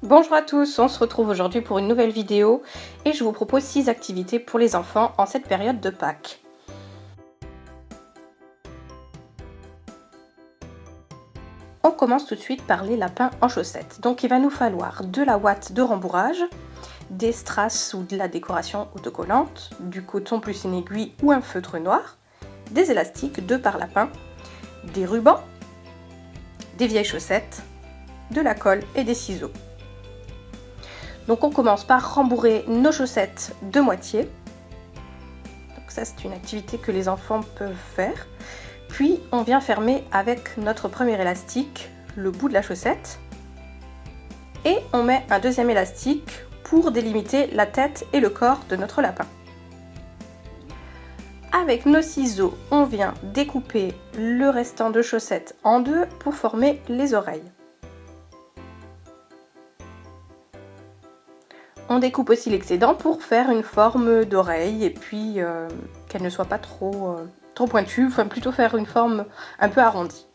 Bonjour à tous, on se retrouve aujourd'hui pour une nouvelle vidéo et je vous propose 6 activités pour les enfants en cette période de Pâques. On commence tout de suite par les lapins en chaussettes. Donc il va nous falloir de la ouate de rembourrage, des strass ou de la décoration autocollante, du coton plus une aiguille ou un feutre noir, des élastiques 2 par lapin, des rubans, des vieilles chaussettes, de la colle et des ciseaux. Donc on commence par rembourrer nos chaussettes de moitié. Donc ça c'est une activité que les enfants peuvent faire. Puis on vient fermer avec notre premier élastique le bout de la chaussette. Et on met un deuxième élastique pour délimiter la tête et le corps de notre lapin. Avec nos ciseaux, on vient découper le restant de chaussettes en deux pour former les oreilles. On découpe aussi l'excédent pour faire une forme d'oreille et puis qu'elle ne soit pas trop pointue, enfin plutôt faire une forme un peu arrondie.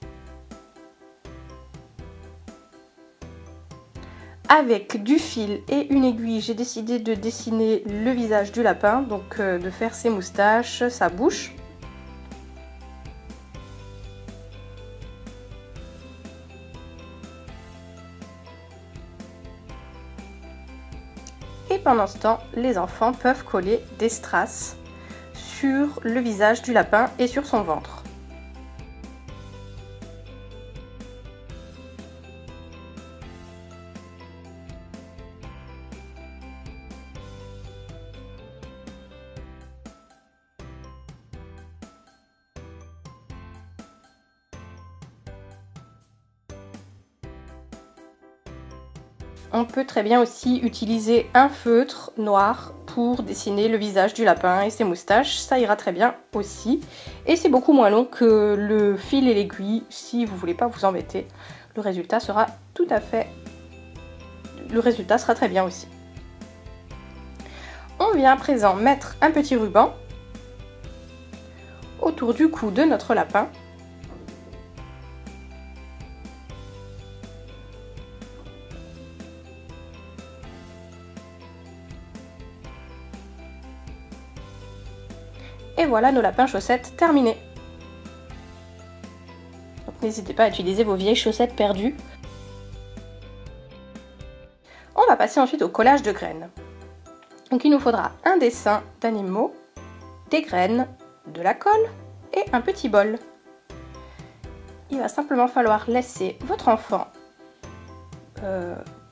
Avec du fil et une aiguille, j'ai décidé de dessiner le visage du lapin, donc de faire ses moustaches, sa bouche. Et pendant ce temps, les enfants peuvent coller des strass sur le visage du lapin et sur son ventre. On peut très bien aussi utiliser un feutre noir pour dessiner le visage du lapin et ses moustaches, ça ira très bien aussi. Et c'est beaucoup moins long que le fil et l'aiguille si vous ne voulez pas vous embêter. Le résultat sera très bien aussi. On vient à présent mettre un petit ruban autour du cou de notre lapin. Et voilà nos lapins chaussettes terminés. Donc n'hésitez pas à utiliser vos vieilles chaussettes perdues. On va passer ensuite au collage de graines. Donc il nous faudra un dessin d'animaux, des graines, de la colle et un petit bol. Il va simplement falloir laisser votre enfant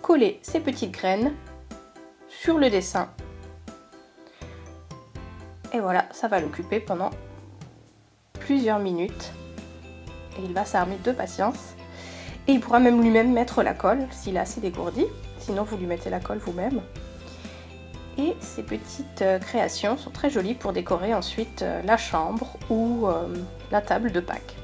coller ces petites graines sur le dessin. Et voilà, ça va l'occuper pendant plusieurs minutes. Et il va s'armer de patience. Et il pourra même lui-même mettre la colle s'il est assez dégourdi. Sinon, vous lui mettez la colle vous-même. Et ces petites créations sont très jolies pour décorer ensuite la chambre ou la table de Pâques.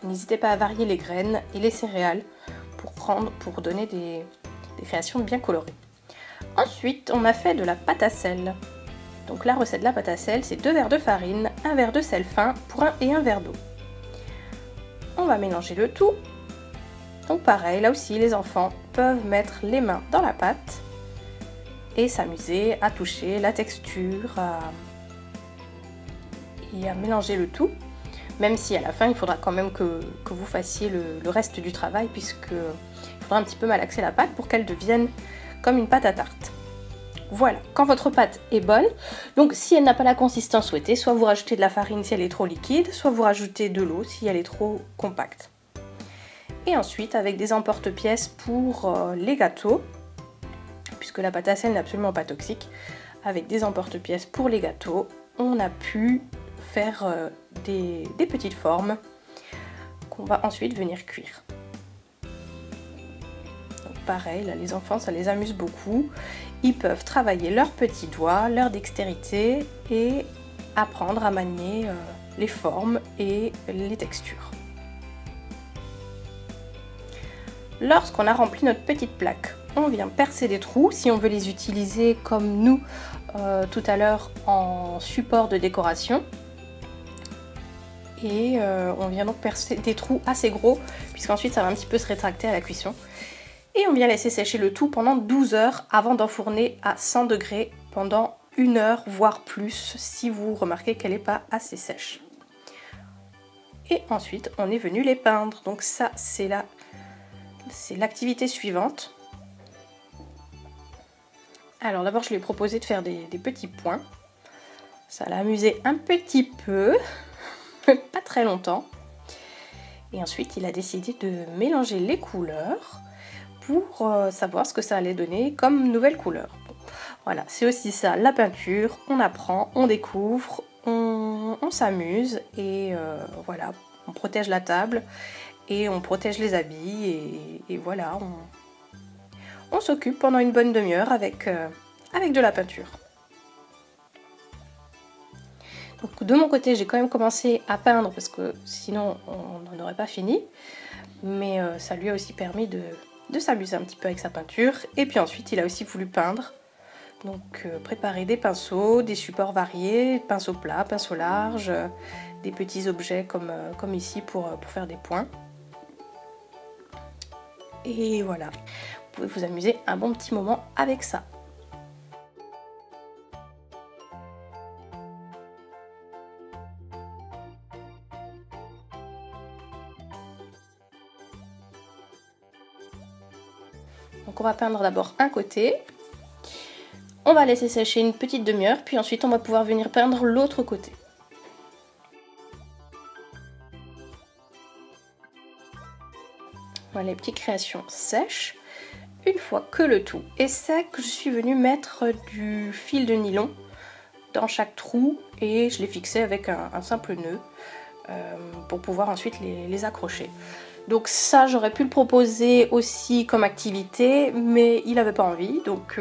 N'hésitez pas à varier les graines et les céréales pour donner des créations bien colorées. Ensuite, on a fait de la pâte à sel. Donc la recette de la pâte à sel, c'est 2 verres de farine, 1 verre de sel fin et un verre d'eau. On va mélanger le tout. Donc pareil, là aussi, les enfants peuvent mettre les mains dans la pâte et s'amuser à toucher la texture et à mélanger le tout. Même si à la fin, il faudra quand même que vous fassiez le reste du travail, puisqu'il faudra un petit peu malaxer la pâte pour qu'elle devienne comme une pâte à tarte. Voilà, quand votre pâte est bonne, donc si elle n'a pas la consistance souhaitée, soit vous rajoutez de la farine si elle est trop liquide, soit vous rajoutez de l'eau si elle est trop compacte. Et ensuite, avec des emporte-pièces pour les gâteaux, puisque la pâte à sel n'est absolument pas toxique, avec des emporte-pièces pour les gâteaux, on a pu faire des petites formes qu'on va ensuite venir cuire. pareil, là, les enfants, ça les amuse beaucoup. Ils peuvent travailler leurs petits doigts, leur dextérité et apprendre à manier les formes et les textures. Lorsqu'on a rempli notre petite plaque, on vient percer des trous si on veut les utiliser comme nous tout à l'heure en support de décoration. Et on vient donc percer des trous assez gros puisqu'ensuite ça va un petit peu se rétracter à la cuisson. Et on vient laisser sécher le tout pendant 12 heures avant d'enfourner à 100 degrés pendant 1 heure voire plus si vous remarquez qu'elle n'est pas assez sèche. Et ensuite on est venu les peindre, donc ça c'est l'activité suivante. Alors d'abord je lui ai proposé de faire des petits points, ça l'a amusé un petit peu, pas très longtemps. Et ensuite il a décidé de mélanger les couleurs pour savoir ce que ça allait donner comme nouvelle couleur. Bon, voilà, c'est aussi ça, la peinture, on apprend, on découvre, on s'amuse et voilà, on protège la table et on protège les habits et voilà, on s'occupe pendant une bonne demi-heure avec de la peinture. Donc de mon côté, j'ai quand même commencé à peindre parce que sinon on n'en aurait pas fini. Mais ça lui a aussi permis de s'amuser un petit peu avec sa peinture. Et puis ensuite, il a aussi voulu peindre. Donc préparer des pinceaux, des supports variés, pinceaux plats, pinceaux larges, des petits objets comme ici pour faire des points. Et voilà, vous pouvez vous amuser un bon petit moment avec ça. Donc on va peindre d'abord un côté, on va laisser sécher une petite demi-heure, puis ensuite on va pouvoir venir peindre l'autre côté. Voilà les petites créations sèches. Une fois que le tout est sec, je suis venue mettre du fil de nylon dans chaque trou et je l'ai fixé avec un simple nœud pour pouvoir ensuite les accrocher. Donc ça, j'aurais pu le proposer aussi comme activité, mais il n'avait pas envie, donc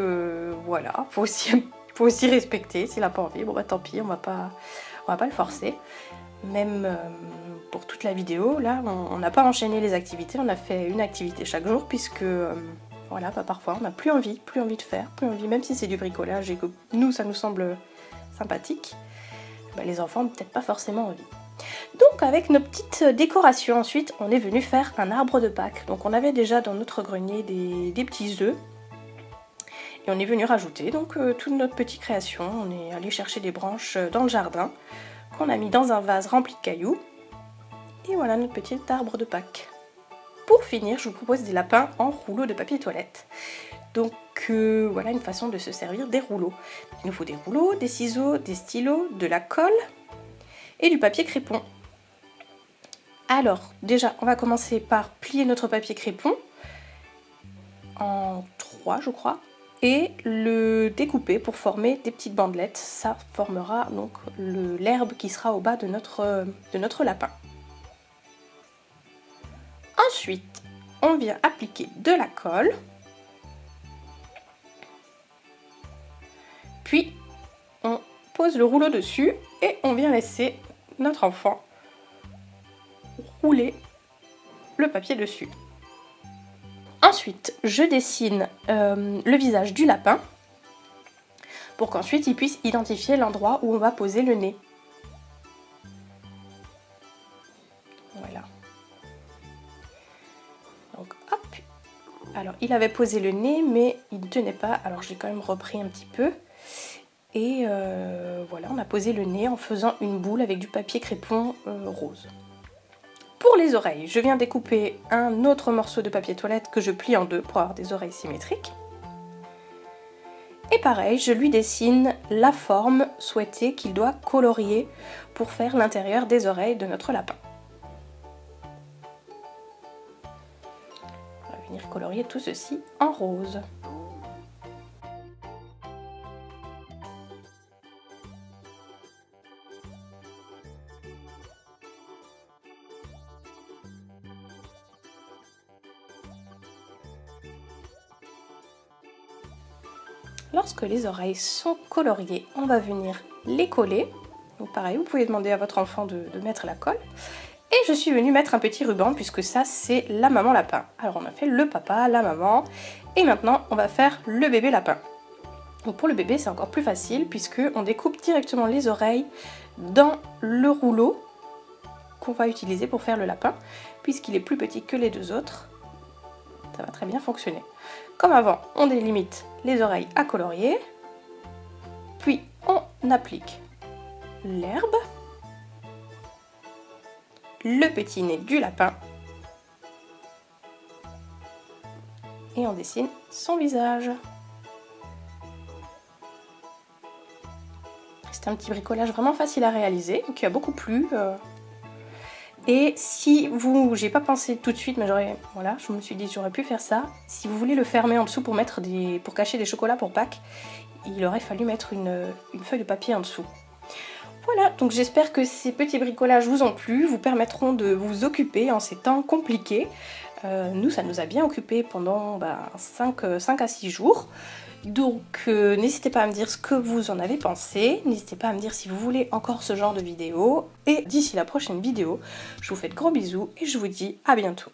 voilà, faut aussi respecter. S'il n'a pas envie, bon bah tant pis, on va pas le forcer. Même pour toute la vidéo, là, on n'a pas enchaîné les activités, on a fait une activité chaque jour, puisque voilà, bah, parfois on n'a plus envie de faire, même si c'est du bricolage et que nous, ça nous semble sympathique, bah, les enfants n'ont peut-être pas forcément envie. Donc avec nos petites décorations, ensuite on est venu faire un arbre de Pâques. Donc on avait déjà dans notre grenier des petits œufs et on est venu rajouter donc toute notre petite création. On est allé chercher des branches dans le jardin qu'on a mis dans un vase rempli de cailloux et voilà notre petit arbre de Pâques. Pour finir, je vous propose des lapins en rouleau de papier toilette. Donc voilà une façon de se servir des rouleaux. Il nous faut des rouleaux, des ciseaux, des stylos, de la colle et du papier crépon. Alors déjà on va commencer par plier notre papier crépon en 3 je crois et le découper pour former des petites bandelettes. Ça formera donc l'herbe qui sera au bas de notre lapin. Ensuite on vient appliquer de la colle, puis on pose le rouleau dessus et on vient laisser notre enfant rouler le papier dessus. Ensuite, je dessine le visage du lapin pour qu'ensuite il puisse identifier l'endroit où on va poser le nez. Voilà. Donc hop. Alors il avait posé le nez mais il ne tenait pas, alors j'ai quand même repris un petit peu. Et voilà, on a posé le nez en faisant une boule avec du papier crépon rose. Pour les oreilles, je viens découper un autre morceau de papier toilette que je plie en deux pour avoir des oreilles symétriques. Et pareil, je lui dessine la forme souhaitée qu'il doit colorier pour faire l'intérieur des oreilles de notre lapin. On va venir colorier tout ceci en rose. Lorsque les oreilles sont coloriées, on va venir les coller. Donc pareil, vous pouvez demander à votre enfant de mettre la colle. Et je suis venue mettre un petit ruban puisque ça c'est la maman lapin. Alors on a fait le papa, la maman et maintenant on va faire le bébé lapin. Donc pour le bébé c'est encore plus facile puisque on découpe directement les oreilles dans le rouleau qu'on va utiliser pour faire le lapin puisqu'il est plus petit que les deux autres. Ça va très bien fonctionner. Comme avant, on délimite les oreilles à colorier, puis on applique l'herbe, le petit nez du lapin et on dessine son visage. C'est un petit bricolage vraiment facile à réaliser, qui a beaucoup plu. Et si vous, j'ai pas pensé tout de suite, mais voilà, je me suis dit j'aurais pu faire ça. Si vous voulez le fermer en dessous pour pour cacher des chocolats pour Pâques, il aurait fallu mettre une feuille de papier en dessous. Voilà, donc j'espère que ces petits bricolages vous ont plu, vous permettront de vous occuper en ces temps compliqués. Nous, ça nous a bien occupés pendant 5 à 6 jours. Donc n'hésitez pas à me dire ce que vous en avez pensé, n'hésitez pas à me dire si vous voulez encore ce genre de vidéo. Et d'ici la prochaine vidéo, je vous fais de gros bisous et je vous dis à bientôt.